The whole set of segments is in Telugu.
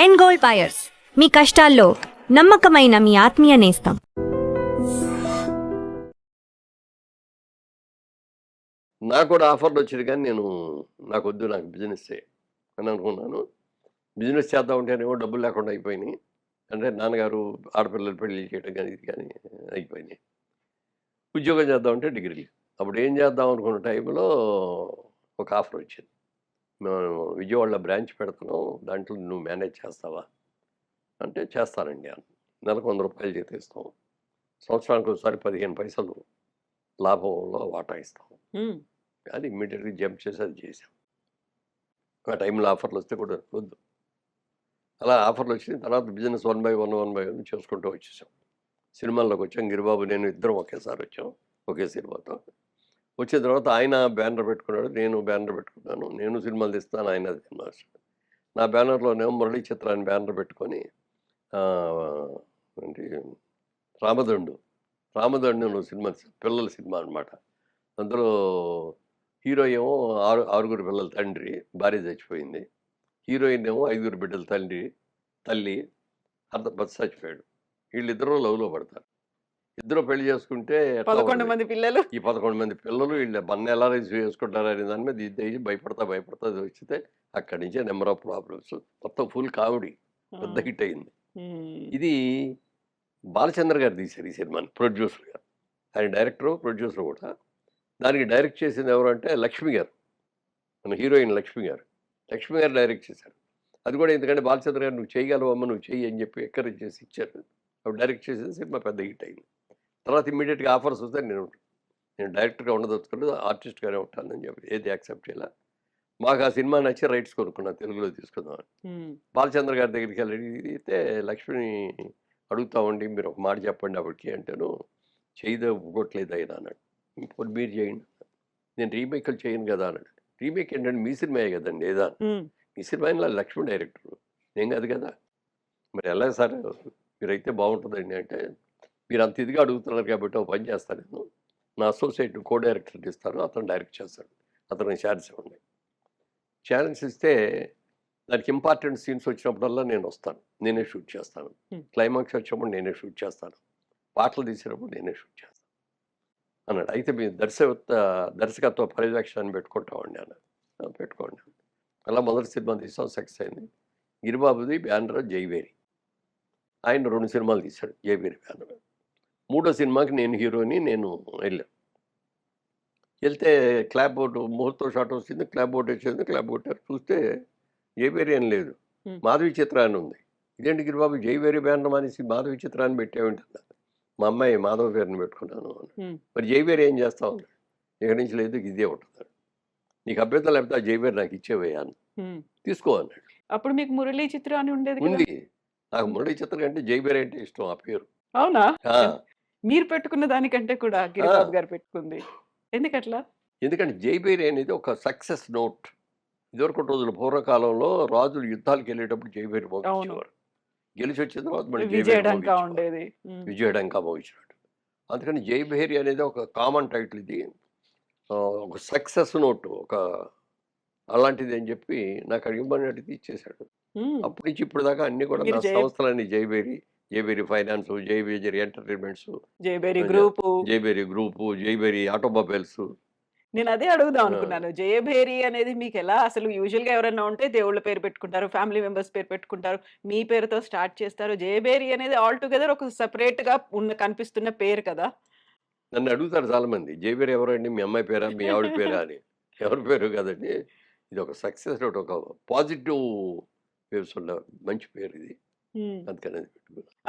ఎండ్ గోల్డ్ బయర్స్, మీ కష్టాల్లో నమ్మకమైన మీ ఆత్మీయ నేస్తం. నాకు కూడా ఆఫర్లు వచ్చేది, కానీ నాకు వద్దు, నాకు బిజినెస్ అని అనుకున్నాను. బిజినెస్ చేద్దాం ఉంటేనేమో డబ్బులు లేకుండా అయిపోయినాయి. అంటే నాన్నగారు ఆడపిల్లలు పెళ్లి చేయడం కానీ ఇది కానీ అయిపోయినాయి. ఉద్యోగం చేద్దామంటే డిగ్రీ. అప్పుడు ఏం చేద్దాం అనుకున్న టైంలో ఒక ఆఫర్ వచ్చింది. మేము విజయవాడలో బ్రాంచ్ పెడుతున్నాం, దాంట్లో నువ్వు మేనేజ్ చేస్తావా అంటే చేస్తానండి అని. నెలకు ₹100 జీతం ఇస్తాం, సంవత్సరానికి ఒకసారి 15 పైసలు లాభంలో వాటా ఇస్తాం అని ఇమ్మీడియట్గా జంప్ చేసి అది చేసాం. ఆ టైంలో ఆఫర్లు వస్తే కూడా వద్దు. అలా ఆఫర్లు వచ్చిన తర్వాత బిజినెస్ 1 by 1 చేసుకుంటూ వచ్చేసాం. సినిమాల్లోకి వచ్చాం. గిరిబాబు నేను ఇద్దరం ఒకేసారి వచ్చాం, ఒకే సినిమాతో. వచ్చిన తర్వాత ఆయన బ్యానర్ పెట్టుకున్నాడు, నేను బ్యానర్ పెట్టుకున్నాను. నేను సినిమాలు తీస్తాను, ఆయన సినిమా. నా బ్యానర్లోనేమో మురళీ చిత్రాన్ని బ్యానర్ పెట్టుకొని ఏంటి రామదండు సినిమా, పిల్లల సినిమా అనమాట. అందులో హీరో ఏమో ఆరుగురు పిల్లల తండ్రి, భార్య చచ్చిపోయింది. హీరోయిన్ ఏమో 5 బిడ్డల తల్లి భర్త చచ్చిపోయాడు. వీళ్ళిద్దరూ లవ్లో పడతారు. ఇద్దరు పెళ్లి చేసుకుంటే 11 మంది పిల్లలు, ఈ 11 మంది పిల్లలు వీళ్ళు మన ఎలా రిసీవ్ చేసుకుంటారు అనే దాని మీద ఇది భయపడతా అది వచ్చితే అక్కడి నుంచే నెంబర్ ఆఫ్ ప్రాబ్లమ్స్. మొత్తం ఫుల్ కామెడీ, పెద్ద హిట్ అయింది. ఇది బాలచంద్ర గారు తీశారు ఈ సినిమాని, ప్రొడ్యూసర్ గారు. ఆయన డైరెక్టరు, ప్రొడ్యూసర్ కూడా. దానికి డైరెక్ట్ చేసింది ఎవరు అంటే లక్ష్మి గారు, మన హీరోయిన్ లక్ష్మి గారు డైరెక్ట్ చేశారు. అది కూడా ఎందుకంటే బాలచంద్ర గారు నువ్వు చేయగలవమ్మ, నువ్వు చెయ్యి అని చెప్పి ఎంకరేజ్ చేసి ఇచ్చారు. అప్పుడు డైరెక్ట్ చేసిన సినిమా పెద్ద హిట్ అయింది. తర్వాత ఇమ్మీడియట్గా ఆఫర్స్ వస్తే నేను డైరెక్టర్గా ఉండదలుచుకోలేదు, ఆర్టిస్ట్గానే ఉంటానని చెప్పి ఏది యాక్సెప్ట్ చేయాల. మాకు ఆ సినిమా నచ్చి రైట్స్ కొనుక్కున్నాను, తెలుగులో తీసుకుందామని. బాలచంద్ర గారి దగ్గరికి వెళ్ళితే లక్ష్మిని అడుగుతామండి, మీరు ఒక మాట చెప్పండి అప్పటికి అంటేను, చేయదో ఒప్పుకోవట్లేదు అయినా అన్నాడు. ఇంకోటి మీరు చేయండి, నేను రీమేక్లు చేయను కదా అన్నాడు. రీమేక్ ఏంటంటే మీ సినిమాయే కదండి ఏదా, మీ సినిమా లక్ష్మణ్ డైరెక్టర్, నేను కాదు కదా. మరి ఎలా సార్ మీరైతే బాగుంటుందండి అంటే, మీరు అంత ఇదిగా అడుగుతున్నారు కాబట్టి ఒక పని చేస్తాను, నేను నా అసోసియేట్ కో డైరెక్టర్కి ఇస్తాను, అతను డైరెక్ట్ చేస్తాడు, అతనికి ఛాన్స్ ఇవ్వండి. ఛాన్స్ ఇస్తే దానికి ఇంపార్టెంట్ సీన్స్ వచ్చినప్పుడల్లా నేను వస్తాను, నేనే షూట్ చేస్తాను. క్లైమాక్స్ వచ్చినప్పుడు నేనే షూట్ చేస్తాను, పాటలు తీసినప్పుడు నేనే షూట్ చేస్తాను అన్నాడు. అయితే మీ దర్శకత్వ పర్యవేక్షణని పెట్టుకుంటామండి అన్నాడు. పెట్టుకోండి. అలా మొదటి సినిమా తీసాం, సక్సెస్ అయింది. గిరిబాబుది బ్యానర్ జైవేరి. ఆయన 2 సినిమాలు తీశాడు జైవేరి బ్యానర్. 3వ సినిమాకి నేను హీరోని వెళ్తే క్లాప్ బోర్డు ముహూర్తం షాట్ వచ్చింది, క్లాప్ బోర్డు వచ్చింది, క్లాప్ బోర్డు చూస్తే జైవేరి అని లేదు, మాధవి చిత్ర అని ఉంది. ఇదేంటి గిరిబాబు జైవేరి బ్యానర్ మానేసి మాధవి చిత్రాన్ని పెట్టేవింటుందా? మా అమ్మాయి మాధవ పేరుని పెట్టుకున్నాను. మరి జైవేరి ఏం చేస్తావు? ఇక్కడి నుంచి లేదు, ఇదే ఉంటుంది, నీకు అభ్యర్థం లేకపోతే ఆ జైవేరి నాకు ఇచ్చేవేయాను, తీసుకో అన్నాడు. అప్పుడు మీకు మురళీ చిత్ర అని ఉండేది ఉంది. నాకు మురళీ చిత్ర కంటే జైవేరి అంటే ఇష్టం, ఆ పేరు. అవునా? మీరు పెట్టుకున్న దానికంటే కూడా గిరిబాబు గారు పెట్టుకుంది ఎందుకట్లా? ఎందుకంటే జైవేరి అనేది ఒక సక్సెస్ నోట్. ఇదివరకు రోజులు పూర్వకాలంలో రాజులు యుద్ధాలకు వెళ్ళేటప్పుడు జైవేరి మోగించేవారు, గెలిచి వచ్చిన తర్వాత మళ్ళీ విజయడంకా ఉండేది, విజయడంకా మోగించినట్టు. అందుకని జైభేరి అనేది ఒక కామన్ టైటిల్, ఇది ఒక సక్సెస్ నోట్, ఒక అలాంటిది అని చెప్పి నాకు అడిగినట్టు ఇచ్చేసాడు. అప్పటి నుంచి ఇప్పుడు దాకా అన్ని కూడా నా సంస్థలన్నీ Jayabheri finance, Jayabheri entertainments, Jayabheri group, Jayabheri automobiles. నేను అదే అడుగుదాం అనుకున్నాను, జయభేరి అనేది మీకు ఎలా? అసలు యూజువల్ గా ఎవరైనా ఉంటే దేవుళ్ళ పేరు పెట్టుకుంటారు, ఫ్యామిలీ మెంబర్స్ పేరు పెట్టుకుంటారు, మీ పేరుతో స్టార్ట్ చేస్తారు. జయభేరి అనేది ఆల్ టుగెదర్ ఒక సెపరేట్ గా కనిపిస్తున్న పేరు కదా. నన్ను అడుగుతారు చాలా మంది, జయభేరి ఎవరండి, మీ అమ్మాయి పేరా, మీ ఆవిడ పేరా అని. ఎవరి పేరు కదండి, ఇది ఒక సక్సెస్ నోట్, ఒక పాజిటివ్ వేవ్స్ ఉన్న మంచి పేరు ఇది, అందుకని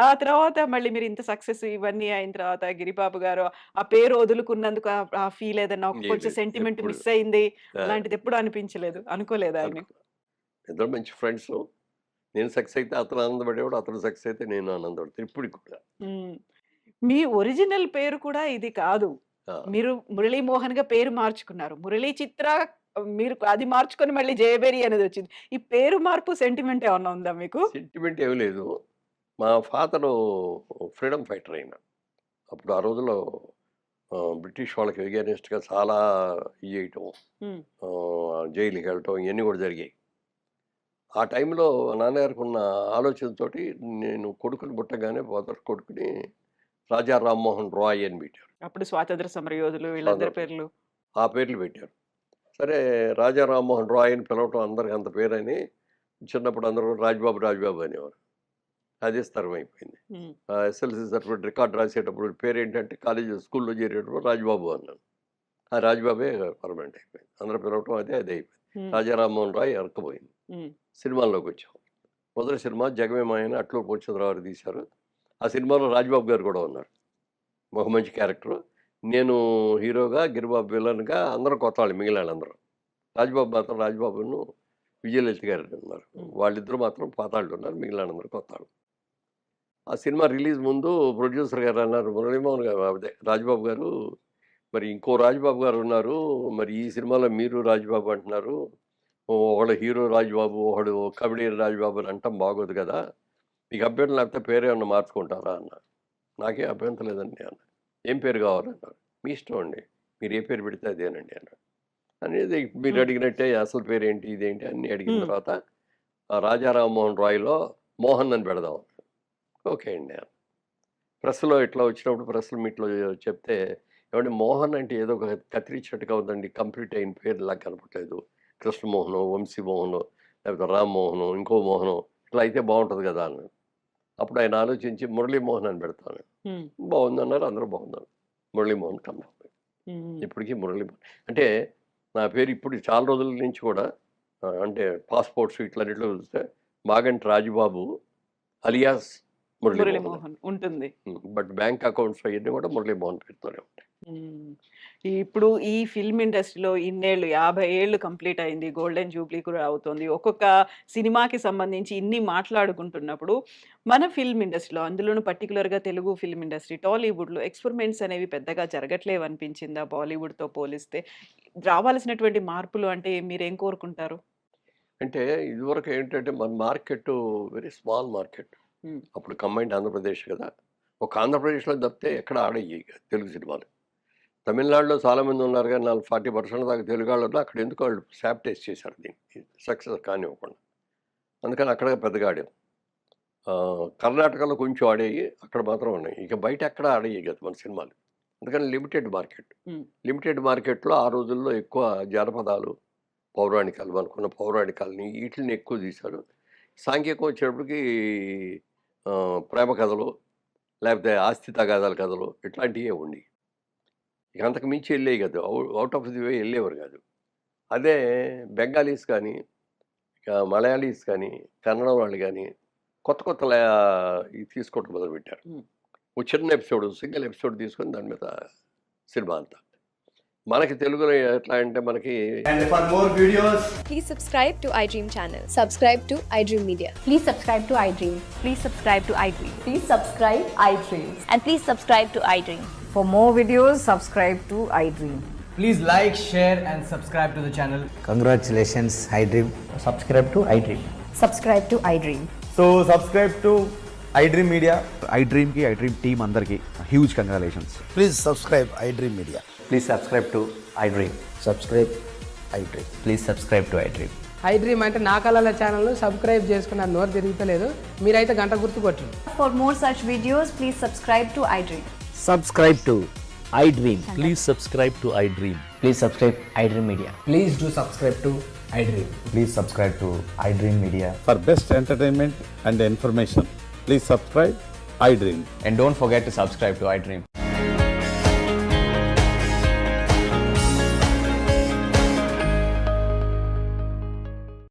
ఆ తర్వాత మళ్ళీ మీరు ఇంత సక్సెస్ ఇవన్నీ అయిన తర్వాత గిరిబాబు గారు ఆ పేరు వదులుకున్నందుకు ఆ ఫీల్ ఏదన్నా కొంచెం సెంటిమెంట్ మిస్ అయింది అలాంటిది ఎప్పుడు అనిపించలేదు, అనుకోలేదు ఆయన? ఇద్దరు మంచి ఫ్రెండ్స్, నేను సక్సెస్ అయితే అతను ఆనందపడేవాడు, అతను సక్సెస్ అయితే నేను ఆనందపడతాను ఇప్పుడు కూడా. మీ ఒరిజినల్ పేరు కూడా ఇది కాదు, మీరు మురళీమోహన్ గా పేరు మార్చుకున్నారు. మురళీ చిత్ర మీరు అది మార్చుకొని మళ్ళీ జయబేరి అనేది వచ్చింది. ఈ పేరు మార్పు సెంటిమెంట్ ఏమన్నా ఉందా మీకు? సెంటిమెంట్ ఏమీ లేదు. మా ఫాదరు ఫ్రీడమ్ ఫైటర్ అయినా, అప్పుడు ఆ రోజుల్లో బ్రిటిష్ వాళ్ళకి ఎగెనిస్ట్గా చాలా ఇది చేయటం, జైలుకి వెళ్ళటం, ఇవన్నీ కూడా జరిగాయి. ఆ టైంలో నాన్నగారికి ఉన్న ఆలోచనతోటి నేను కొడుకుని పుట్టగానే మొదటి కొడుకుని రాజా రామ్మోహన్ రాయ్ అని పెట్టారు. అప్పుడు స్వాతంత్ర సమరయోధులు వీళ్ళందరి పేర్లు. ఆ పేర్లు పెట్టారు. సరే రాజా రామ్మోహన్ రాయ్ అని పిలవటం అందరికి అంత పేరని చిన్నప్పుడు అందరూ రాజ్బాబు రాజ్బాబు అనేవారు. అదే స్థరం అయిపోయింది. ఎస్ఎల్సి సర్టిఫికేట్ రికార్డ్ రాసేటప్పుడు పేరు ఏంటంటే కాలేజీ స్కూల్లో చేరేటప్పుడు రాజ్బాబు అన్నాను. ఆ రాజ్బాబే పర్మనెంట్ అయిపోయింది. అందరూ పిలవటం అదే అయిపోయింది. రాజా రామ్మోహన్ రాయ్ ఎరకపోయింది. సినిమాల్లోకి వచ్చాం. మొదటి సినిమా జగమేమాయని అట్లూరు పూర్ణచంద్రరావు తీశారు. ఆ సినిమాలో రాజ్బాబు గారు కూడా ఉన్నారు. ఒక మంచి క్యారెక్టర్. నేను హీరోగా, గిరిబాబు విలన్గా, అందరూ కొత్త వాళ్ళు, మిగిలిన వాళ్ళందరూ. రాజ్బాబు మాత్రం రాజ్బాబును విజయలలిత గారు ఉన్నారు. వాళ్ళిద్దరూ మాత్రం పాతాళ్ళు ఉన్నారు, మిగిలిన వాళ్ళందరూ కొత్త వాళ్ళు. ఆ సినిమా రిలీజ్ ముందు ప్రొడ్యూసర్ గారు అన్నారు, మురళీమోహన్ గారు అదే రాజ్బాబు గారు, మరి ఇంకో రాజ్బాబు గారు ఉన్నారు, మరి ఈ సినిమాలో మీరు రాజ్బాబు అంటున్నారు, ఒకడు హీరో రాజ్బాబు, ఒకడు కబడ్డీ రాజ్బాబు అని అంటాం బాగోదు కదా, మీకు అభ్యంతరం లేకపోతే పేరు ఏమన్నా మార్చుకుంటారా అన్నారు. నాకే అభ్యంతరం లేదండి అన్న. ఏం పేరు కావాలన్నారు. మీ ఇష్టం అండి, మీరు ఏ పేరు పెడితే అదేనండి అన్నారు. అనేది మీరు అడిగినట్టే అసలు పేరు ఏంటి ఇదేంటి అన్నీ అడిగిన తర్వాత రాజా రామ్మోహన్ రాయ్లో మోహన్ అని పెడదాం. ఓకే అండి. ప్రెస్లో ఇట్లా వచ్చినప్పుడు ప్రెస్ల మీట్లో చెప్తే, ఏమంటే మోహన్ అంటే ఏదో ఒక కత్తిరించినట్టుగా ఉందండి, కంప్లీట్ అయిన పేరులా కనపట్లేదు, కృష్ణమోహను, వంశీమోహను, లేకపోతే రామ్మోహను, ఇంకో మోహను, ఇట్లా అయితే బాగుంటుంది కదా అన్నాడు. అప్పుడు ఆయన ఆలోచించి మురళీమోహన్ అని పెడతాను. బాగుందన్నారు, అందరూ బాగున్నారు. మురళీమోహన్ కన్నా ఇప్పటికీ మురళీమోహన్ అంటే నా పేరు ఇప్పుడు చాలా రోజుల నుంచి కూడా, అంటే పాస్పోర్ట్స్ ఇట్లన్నిట్లో చూస్తే మాగంటి రాజుబాబు అలియాస్ మురళీమోహన్ ఉంటుంది. బట్ బ్యాంక్ అకౌంట్స్ అవన్నీ కూడా మురళీమోహన్ పేరుతోనే ఉంటాయి. ఇప్పుడు ఈ ఫిల్మ్ ఇండస్ట్రీలో ఇన్నేళ్ళు 50 ఏళ్ళు కంప్లీట్ అయింది, గోల్డెన్ జూబ్లీ కూడా అవుతుంది. ఒక్కొక్క సినిమాకి సంబంధించి ఇన్ని మాట్లాడుకుంటున్నప్పుడు మన ఫిల్మ్ ఇండస్ట్రీలో, అందులోనూ పర్టికులర్గా తెలుగు ఫిల్మ్ ఇండస్ట్రీ, టాలీవుడ్లో ఎక్స్పెరిమెంట్స్ అనేవి పెద్దగా జరగట్లేవు అనిపించిందా బాలీవుడ్తో పోలిస్తే? రావాల్సినటువంటి మార్పులు అంటే మీరేం కోరుకుంటారు? అంటే ఇదివరకు ఏంటంటే మన మార్కెట్ వెరీ స్మాల్ మార్కెట్. అప్పుడు కంబైన్డ్ ఆంధ్రప్రదేశ్ కదా, ఒక ఆంధ్రప్రదేశ్లో తప్పితే ఎక్కడ ఆడయ్యి తెలుగు సినిమాలు. తమిళనాడులో చాలామంది ఉన్నారు కానీ 40% దాకా తెలుగు వాళ్ళు ఉన్నారు. అక్కడ ఎందుకు వాళ్ళు శాప్టైజ్ చేశారు దీనికి, సక్సెస్ కానివ్వకుండా. అందుకని అక్కడ పెద్దగా ఆడాం. కర్ణాటకలో కొంచెం ఆడేవి, అక్కడ మాత్రం ఉన్నాయి. ఇక బయట ఎక్కడ ఆడేవి కదా మన సినిమాలు. అందుకని లిమిటెడ్ మార్కెట్. లిమిటెడ్ మార్కెట్లో ఆ రోజుల్లో ఎక్కువ జానపదాలు, పౌరాణికాలు, అనుకున్న పౌరాణికాలని వీటిని ఎక్కువ తీశారు. సాంఘికం వచ్చేటప్పటికి ప్రేమ కథలు, లేకపోతే ఆస్తి తగాదాల కథలు ఇట్లాంటివే ఉండి, ఇక అంతకు మించి వెళ్ళేవి కదా, అవుట్ ఆఫ్ ది వే వెళ్ళేవారు కాదు. అదే బెంగాలీస్ కానీ, ఇక మలయాళీస్ కానీ, కన్నడ వాళ్ళు కానీ కొత్త కొత్త ఇది తీసుకోవటం మొదలుపెట్టారు. ఒక చిన్న ఎపిసోడ్, సింగిల్ ఎపిసోడ్ తీసుకొని దాని మీద సినిమా అంతా. మనకి తెలుగులో ఎట్లా అంటే మనకి And for more videos, Please subscribe to iDream channel. Subscribe to iDream Media. Please subscribe to iDream. Please subscribe to iDream. Please subscribe iDream. And please subscribe to iDream. For more videos, subscribe to iDream. please like, share and subscribe to the channel. Congratulations, iDream. Subscribe to iDream. Subscribe to iDream. So subscribe to iDream Media. iDream ki iDream team andarki huge congratulations. Please subscribe iDream Media. Please subscribe to iDream. Subscribe iDream. Please subscribe to iDream. iDream అంటే నా కళల ఛానల్ సబ్స్క్రైబ్ చేసుకున్న నోరు తిరుగుతలేదు, మీరైతే గంట గుర్తు కొట్టండి. For more such videos, please subscribe to iDream. Subscribe to iDream. Please subscribe to iDream. Please subscribe iDream Media. Please do subscribe to iDream. Please subscribe to iDream Media. For best entertainment and information, please subscribe iDream. And don't forget to subscribe to iDream.